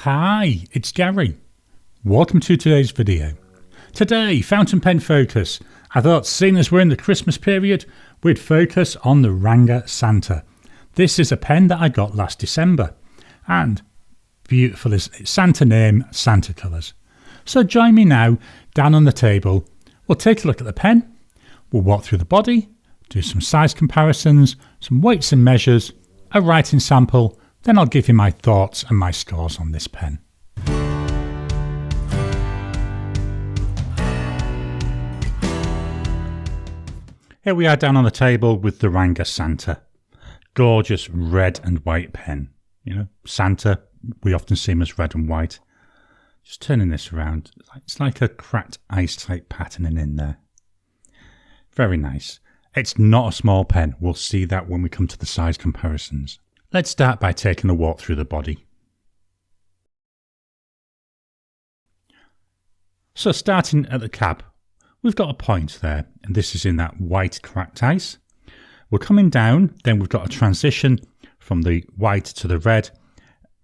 Hi, it's Gary. Welcome to today's video. Today, fountain pen focus. I thought, seeing as we're in the Christmas period, we'd focus on the Ranga Santa. This is a pen that I got last December. And beautiful is it? Santa name, Santa colours. So join me now, down on the table. We'll take a look at the pen. We'll walk through the body, do some size comparisons, some weights and measures, a writing sample, then I'll give you my thoughts and my scores on this pen. Here we are down on the table with the Ranga Santa. Gorgeous red and white pen. You know, Santa, we often see him as red and white. Just turning this around, it's like a cracked ice type patterning in there. Very nice. It's not a small pen. We'll see that when we come to the size comparisons. Let's start by taking a walk through the body. So starting at the cap, we've got a point there, and this is in that white cracked ice. We're coming down, then we've got a transition from the white to the red.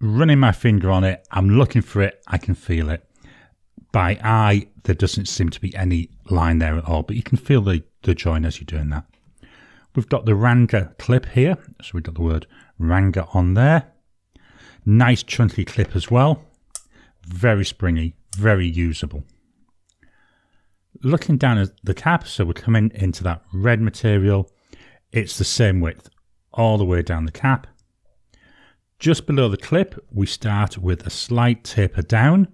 Running my finger on it, I'm looking for it, I can feel it. By eye, there doesn't seem to be any line there at all, but you can feel the join as you're doing that. We've got the Ranga clip here, so we've got the word Ranga on there. Nice chunky clip as well. Very springy, very usable. Looking down at the cap, so we're coming into that red material. It's the same width all the way down the cap. Just below the clip, we start with a slight taper down.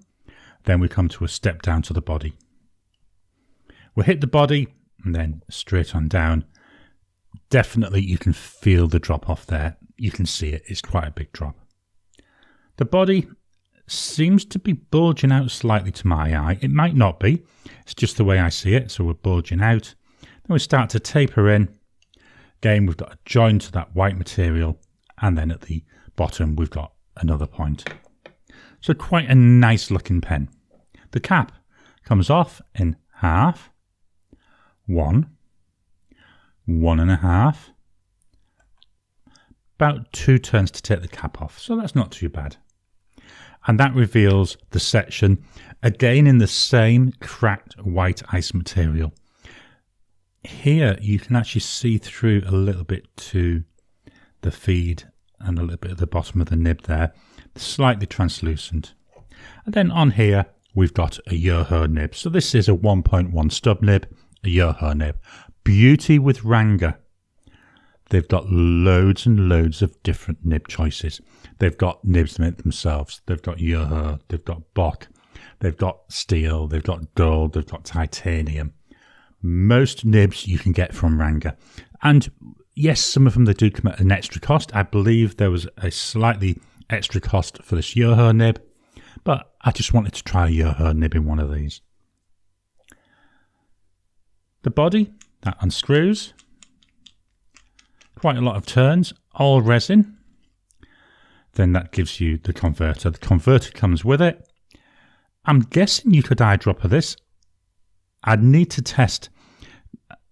Then we come to a step down to the body. We'll hit the body and then straight on down. Definitely you can feel the drop off there. You can see it. It's quite a big drop. The body seems to be bulging out slightly to my eye. It might not be. It's just the way I see it. So we're bulging out. Then we start to taper in. Again, we've got a join to that white material. And then at the bottom, we've got another point. So quite a nice looking pen. The cap comes off in half. 1, 1.5. About 2 turns to take the cap off. So that's not too bad. And that reveals the section again in the same cracked white ice material. Here you can actually see through a little bit to the feed and a little bit at the bottom of the nib there. Slightly translucent. And then on here we've got a Yoho nib. So this is a 1.1 stub nib, a Yoho nib. Beauty with Ranga. They've got loads and loads of different nib choices. They've got nibs made themselves. They've got Yoho, they've got Bock, they've got steel, they've got gold, they've got titanium. Most nibs you can get from Ranga. And yes, some of them they do come at an extra cost. I believe there was a slightly extra cost for this Yoho nib, but I just wanted to try a Yoho nib in one of these. The body, that unscrews. Quite a lot of turns, all resin. Then that gives you the converter. The converter comes with it. I'm guessing you could eyedropper this. I'd need to test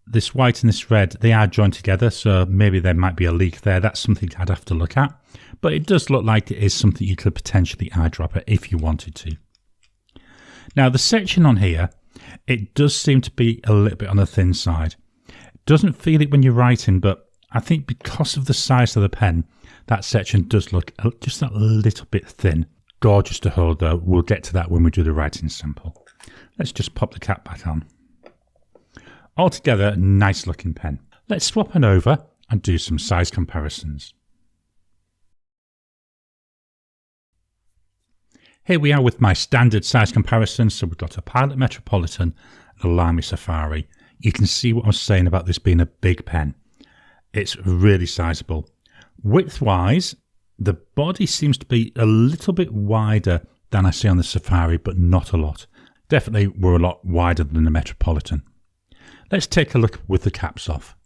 this white and this red. They are joined together, so maybe there might be a leak there. That's something I'd have to look at. But it does look like it is something you could potentially eyedropper if you wanted to. Now the section on here, it does seem to be a little bit on the thin side. Doesn't feel it when you're writing, but I think because of the size of the pen, that section does look just a little bit thin. Gorgeous to hold though. We'll get to that when we do the writing sample. Let's just pop the cap back on. Altogether, nice looking pen. Let's swap it over and do some size comparisons. Here we are with my standard size comparisons. So we've got a Pilot Metropolitan and a Lamy Safari. You can see what I was saying about this being a big pen. It's really sizable. Width-wise, the body seems to be a little bit wider than I see on the Safari, but not a lot. Definitely we're a lot wider than the Metropolitan. Let's take a look with the caps off.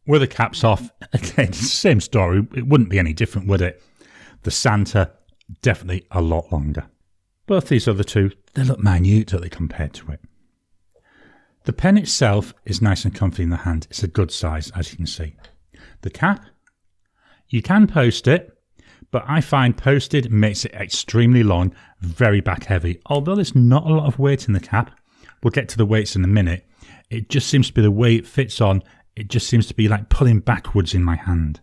With the caps off, again, same story. It wouldn't be any different, would it? The Santa, definitely a lot longer. Both these other two, they look minute, don't they, compared to it? The pen itself is nice and comfy in the hand. It's a good size, as you can see. The cap, you can post it, but I find posted makes it extremely long, very back heavy. Although there's not a lot of weight in the cap, we'll get to the weights in a minute, it just seems to be the way it fits on, it just seems to be like pulling backwards in my hand.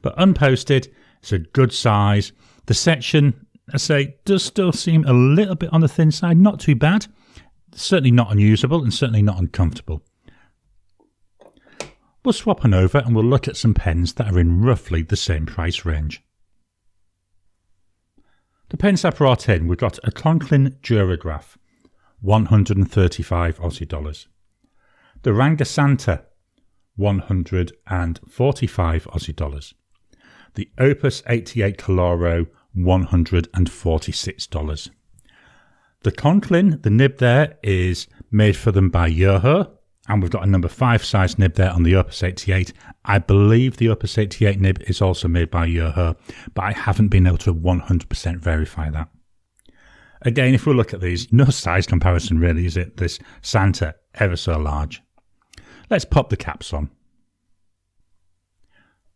But unposted, it's a good size. The section, I say, does still seem a little bit on the thin side, not too bad. Certainly not unusable and certainly not uncomfortable. We'll swap on over and we'll look at some pens that are in roughly the same price range. The pens I brought in, we've got a Conklin Durograph, 135 Aussie dollars. The Ranga Santa, 145 Aussie dollars. The Opus 88 Coloro, $146. The Conklin, the nib there is made for them by Yoho, and we've got a number 5 size nib there on the Opus 88. I believe the Opus 88 nib is also made by Yoho, but I haven't been able to 100% verify that. Again, if we look at these, no size comparison really, is it? This Santa, ever so large. Let's pop the caps on.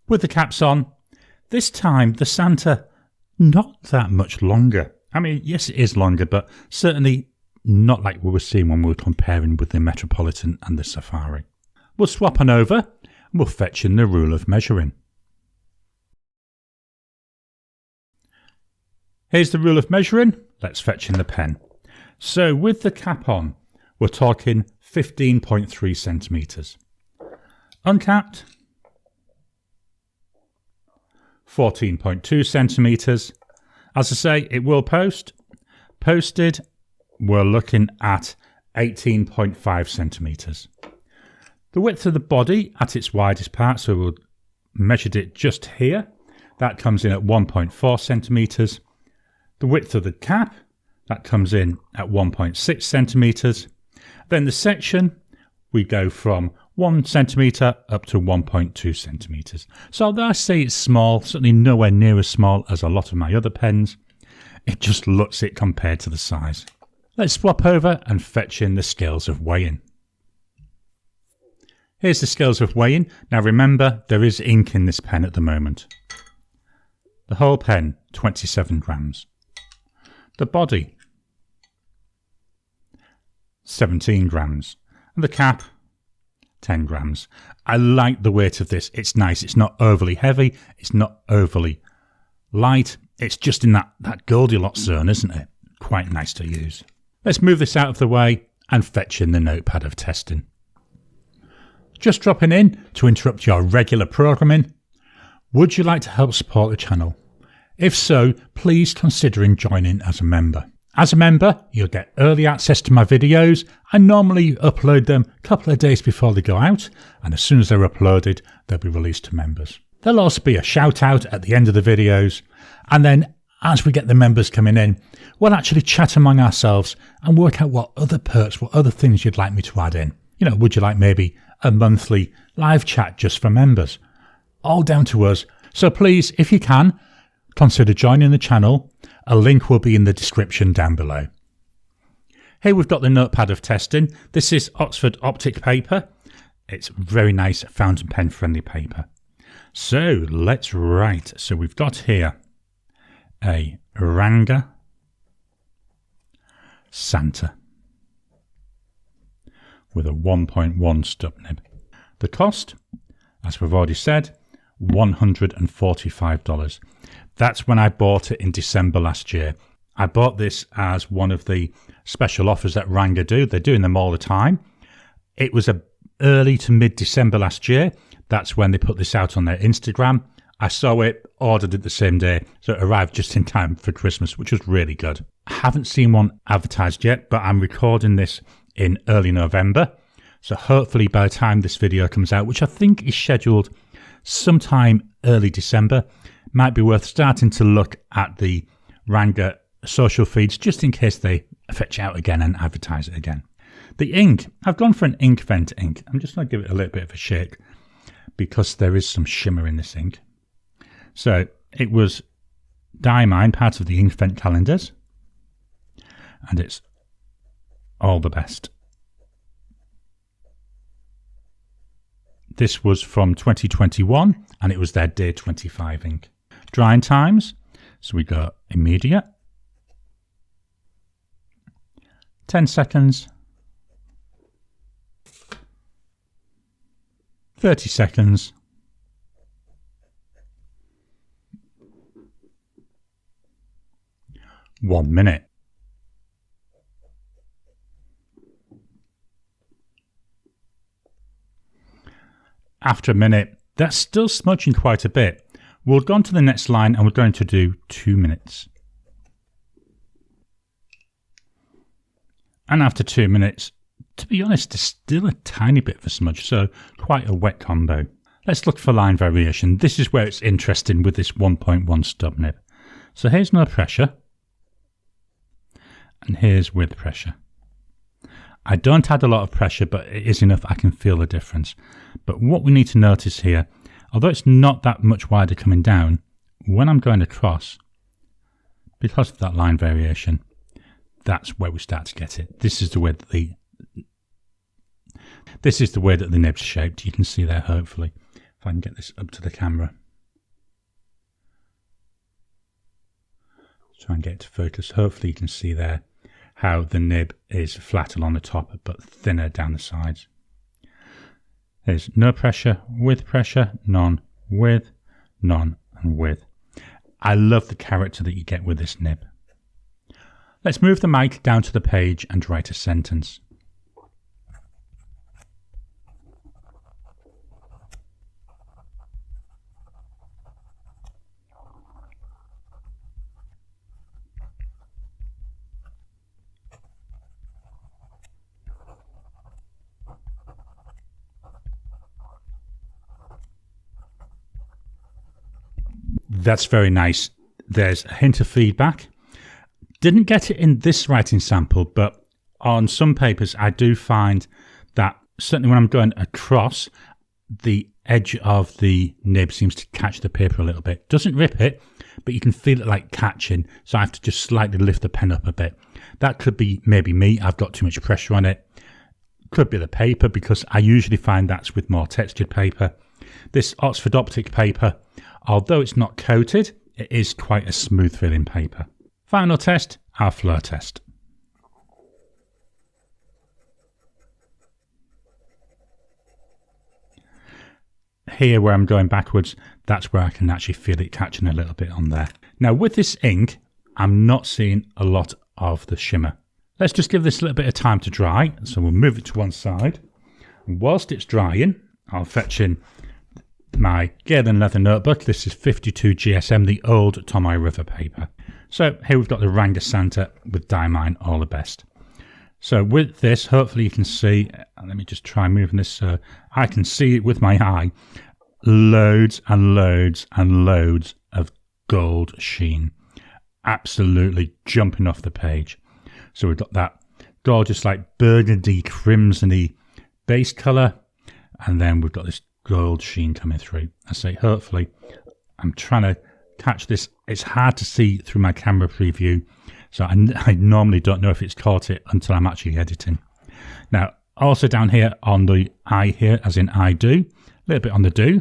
With the caps on, this time the Santa, not that much longer. I mean, yes, it is longer, but certainly not like we were seeing when we were comparing with the Metropolitan and the Safari. We'll swap on over and we'll fetch in the rule of measuring. Here's the rule of measuring. Let's fetch in the pen. So with the cap on, we're talking 15.3 centimetres. Uncapped, 14.2 centimetres. As I say, it will post. Posted, we're looking at 18.5 centimetres. The width of the body at its widest part, so we'll measured it just here. That comes in at 1.4 centimetres. The width of the cap, that comes in at 1.6 centimetres. Then the section, we go from 1 centimetre up to 1.2 centimetres. So although I say it's small, certainly nowhere near as small as a lot of my other pens, it just looks it compared to the size. Let's swap over and fetch in the scales of weighing. Here's the scales of weighing. Now remember, there is ink in this pen at the moment. The whole pen, 27 grams. The body, 17 grams. And the cap, 10 grams. I like the weight of this. It's nice. It's not overly heavy. It's not overly light. It's just in that Goldilocks zone, isn't it? Quite nice to use. Let's move this out of the way and fetch in the notepad of testing. Just dropping in to interrupt your regular programming. Would you like to help support the channel? If so, please consider joining as a member. As a member, you'll get early access to my videos. I normally upload them a couple of days before they go out, and as soon as they're uploaded, they'll be released to members. There'll also be a shout out at the end of the videos, and then as we get the members coming in, we'll actually chat among ourselves and work out what other perks, what other things you'd like me to add in. You know, would you like maybe a monthly live chat just for members? All down to us. So please, if you can, consider joining the channel. A link will be in the description down below. Here we've got the notepad of testing. This is Oxford Optic paper. It's very nice fountain pen friendly paper. So let's write. So we've got here a Ranga Santa with a 1.1 stub nib. The cost, as we've already said, $145. That's when I bought it in December last year. I bought this as one of the special offers that Ranga do. They're doing them all the time. It was early to mid-December last year. That's when they put this out on their Instagram. I saw it, ordered it the same day, so it arrived just in time for Christmas, which was really good. I haven't seen one advertised yet, but I'm recording this in early November. So hopefully by the time this video comes out, which I think is scheduled sometime early December, might be worth starting to look at the Ranga social feeds just in case they fetch out again and advertise it again. The ink, I've gone for an Inkvent ink. I'm just going to give it a little bit of a shake because there is some shimmer in this ink. So it was Diamine, part of the Inkvent calendars, and it's all the best. This was from 2021 and it was their Day 25 ink. Drying times. So we go immediate, 10 seconds, 30 seconds, 1 minute. After a minute, that's still smudging quite a bit. We'll go on to the next line and we're going to do 2 minutes. And after 2 minutes, to be honest, there's still a tiny bit of a smudge, so quite a wet combo. Let's look for line variation. This is where it's interesting with this 1.1 stub nib. So here's no pressure. And here's with pressure. I don't add a lot of pressure, but it is enough I can feel the difference. But what we need to notice here, although it's not that much wider coming down, when I'm going across, because of that line variation, that's where we start to get it. This is the way that the nib's shaped. You can see there, hopefully, if I can get this up to the camera. Try and get it to focus. Hopefully you can see there how the nib is flat along the top but thinner down the sides. There's no pressure, with pressure, none, with, none, and with. I love the character that you get with this nib. Let's move the mic down to the page and write a sentence. That's very nice. There's a hint of feedback. Didn't get it in this writing sample, but on some papers I do find that certainly when I'm going across, the edge of the nib seems to catch the paper a little bit. Doesn't rip it, but you can feel it like catching, so I have to just slightly lift the pen up a bit. That could be maybe me, I've got too much pressure on it. Could be the paper, because I usually find that's with more textured paper. This Oxford Optic paper, although it's not coated, it is quite a smooth feeling paper. Final test, our flow test. Here where I'm going backwards, that's where I can actually feel it catching a little bit on there. Now with this ink, I'm not seeing a lot of the shimmer. Let's just give this a little bit of time to dry. So we'll move it to one side. And whilst it's drying, I'll fetch in my Galen leather notebook. This is 52 GSM, the old Tomoe River paper. So here we've got the Ranga Santa with Diamine All the best. So with this, hopefully you can see, let me just try moving this so I can see it with my eye, loads and loads and loads of gold sheen. Absolutely jumping off the page. So we've got that gorgeous like burgundy, crimsony base colour, and then we've got this gold sheen coming through. I say hopefully, I'm trying to catch this. It's hard to see through my camera preview, so I normally don't know if it's caught it until I'm actually editing. Now also down here on the eye here, as in I do, a little bit on the do,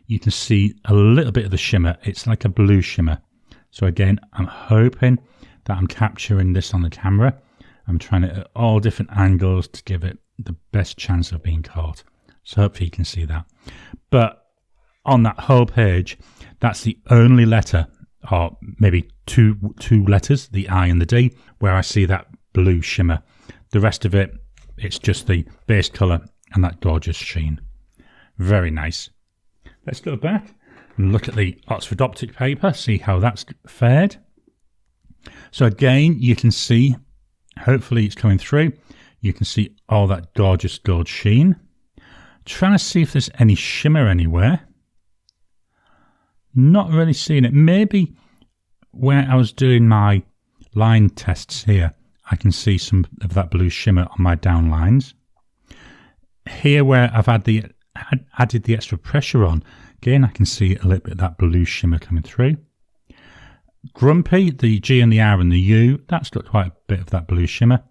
you can see a little bit of the shimmer. It's like a blue shimmer. So again, I'm hoping that I'm capturing this on the camera. I'm trying it at all different angles to give it the best chance of being caught. So hopefully you can see that. But on that whole page, that's the only letter, or maybe two letters, the I and the D, where I see that blue shimmer. The rest of it, it's just the base colour and that gorgeous sheen. Very nice. Let's go back and look at the Oxford Optic paper, see how that's fared. So again, you can see, hopefully it's coming through, you can see all that gorgeous gold sheen. Trying to see if there's any shimmer anywhere. Not really seeing it. Maybe where I was doing my line tests here, I can see some of that blue shimmer on my down lines. Here where I've added the extra pressure on, again I can see a little bit of that blue shimmer coming through. Grumpy, the G and the R and the U, that's got quite a bit of that blue shimmer.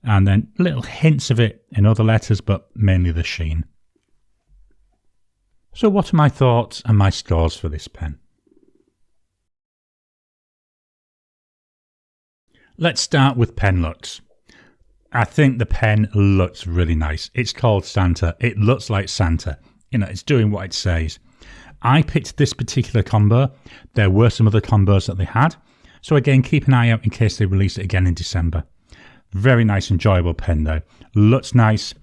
And then little hints of it in other letters, but mainly the sheen. So what are my thoughts and my scores for this pen? Let's start with pen looks. I think the pen looks really nice. It's called Santa. It looks like Santa. You know, it's doing what it says. I picked this particular combo. There were some other combos that they had. So again, keep an eye out in case they release it again in December. Very nice, enjoyable pen though. Looks nice.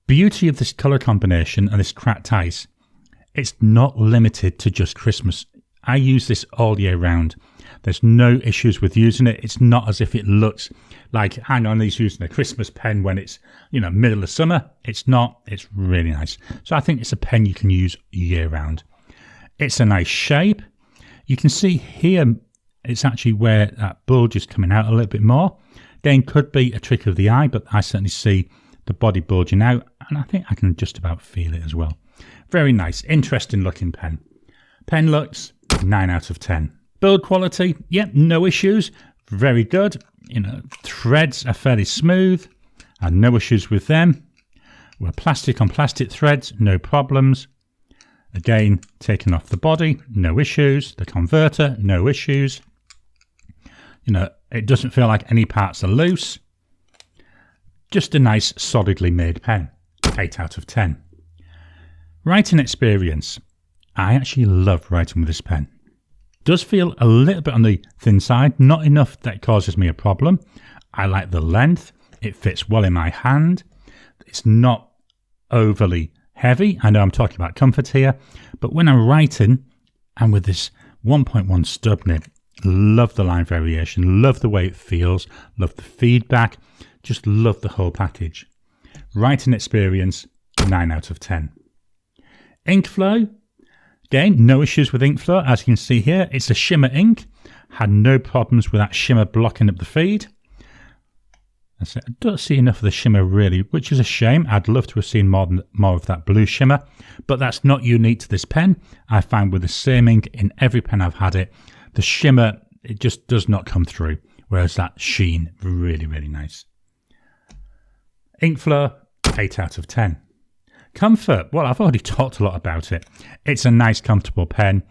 Beauty of this colour combination and this cracked ice. It's not limited to just Christmas. I use this all year round. There's no issues with using it. It's not as if it looks like, hang on, he's using a Christmas pen when it's, you know, middle of summer. It's not. It's really nice. So I think it's a pen you can use year round. It's a nice shape. You can see here, it's actually where that bulge is coming out a little bit more. Again, could be a trick of the eye, but I certainly see the body bulging out, and I think I can just about feel it as well. Very nice, interesting looking pen. Pen looks 9 out of 10. Build quality, yep, no issues. Very good. You know, threads are fairly smooth, and no issues with them. We're plastic on plastic threads, no problems. Again, taken off the body, no issues. The converter, no issues. You know, it doesn't feel like any parts are loose. Just a nice, solidly made pen. 8 out of 10. Writing experience. I actually love writing with this pen. Does feel a little bit on the thin side, not enough that it causes me a problem. I like the length. It fits well in my hand. It's not overly heavy. I know I'm talking about comfort here, but when I'm writing and with this 1.1 stub nib, love the line variation, love the way it feels, love the feedback, just love the whole package. Writing experience, 9 out of 10. Ink flow, again, no issues with ink flow. As you can see here, it's a shimmer ink. Had no problems with that shimmer blocking up the feed. I don't see enough of the shimmer really, which is a shame. I'd love to have seen more of that blue shimmer, but that's not unique to this pen. I find with the same ink in every pen I've had it, the shimmer, it just does not come through, whereas that sheen, really, really nice. Ink flow, 8 out of 10. Comfort, well, I've already talked a lot about it. It's a nice, comfortable pen,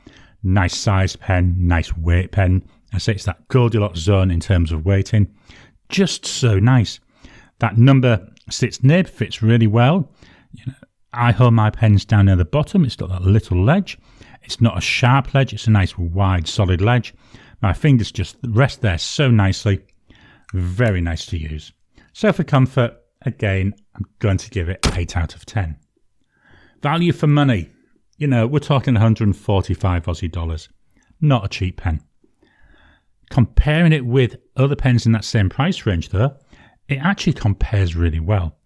nice sized pen, nice weight pen. I say it's that Goldilocks zone in terms of weighting. Just so nice. That number 6 nib fits really well. You know, I hold my pens down near the bottom. It's got that little ledge. It's not a sharp ledge. It's a nice, wide, solid ledge. My fingers just rest there so nicely. Very nice to use. So for comfort, again, I'm going to give it 8 out of 10. Value for money. You know, we're talking 145 Aussie dollars. Not a cheap pen. Comparing it with other pens in that same price range though, it actually compares really well.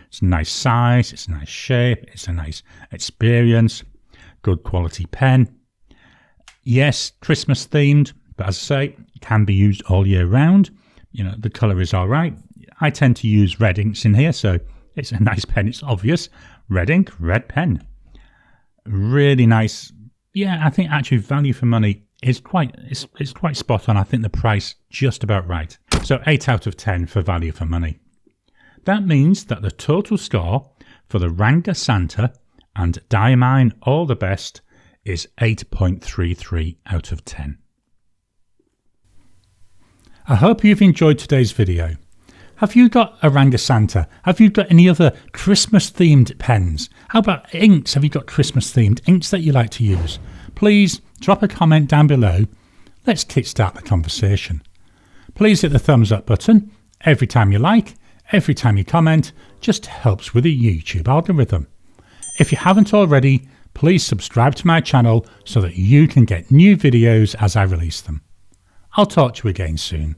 It's a nice size, it's a nice shape, it's a nice experience, good quality pen. Yes, Christmas themed, but as I say, it can be used all year round. You know, the colour is all right. I tend to use red inks in here, so it's a nice pen, it's obvious. Red ink, red pen. Really nice. Yeah, I think actually value for money is quite spot on. I think the price just about right. So 8 out of 10 for value for money. That means that the total score for the Ranga Santa and Diamine All the Best is 8.33 out of 10. I hope you've enjoyed today's video. Have you got a Ranga Santa? Have you got any other Christmas themed pens? How about inks? Have you got Christmas themed inks that you like to use? Please drop a comment down below. Let's kickstart the conversation. Please hit the thumbs up button. Every time you like, every time you comment, just helps with the YouTube algorithm. If you haven't already, please subscribe to my channel so that you can get new videos as I release them. I'll talk to you again soon.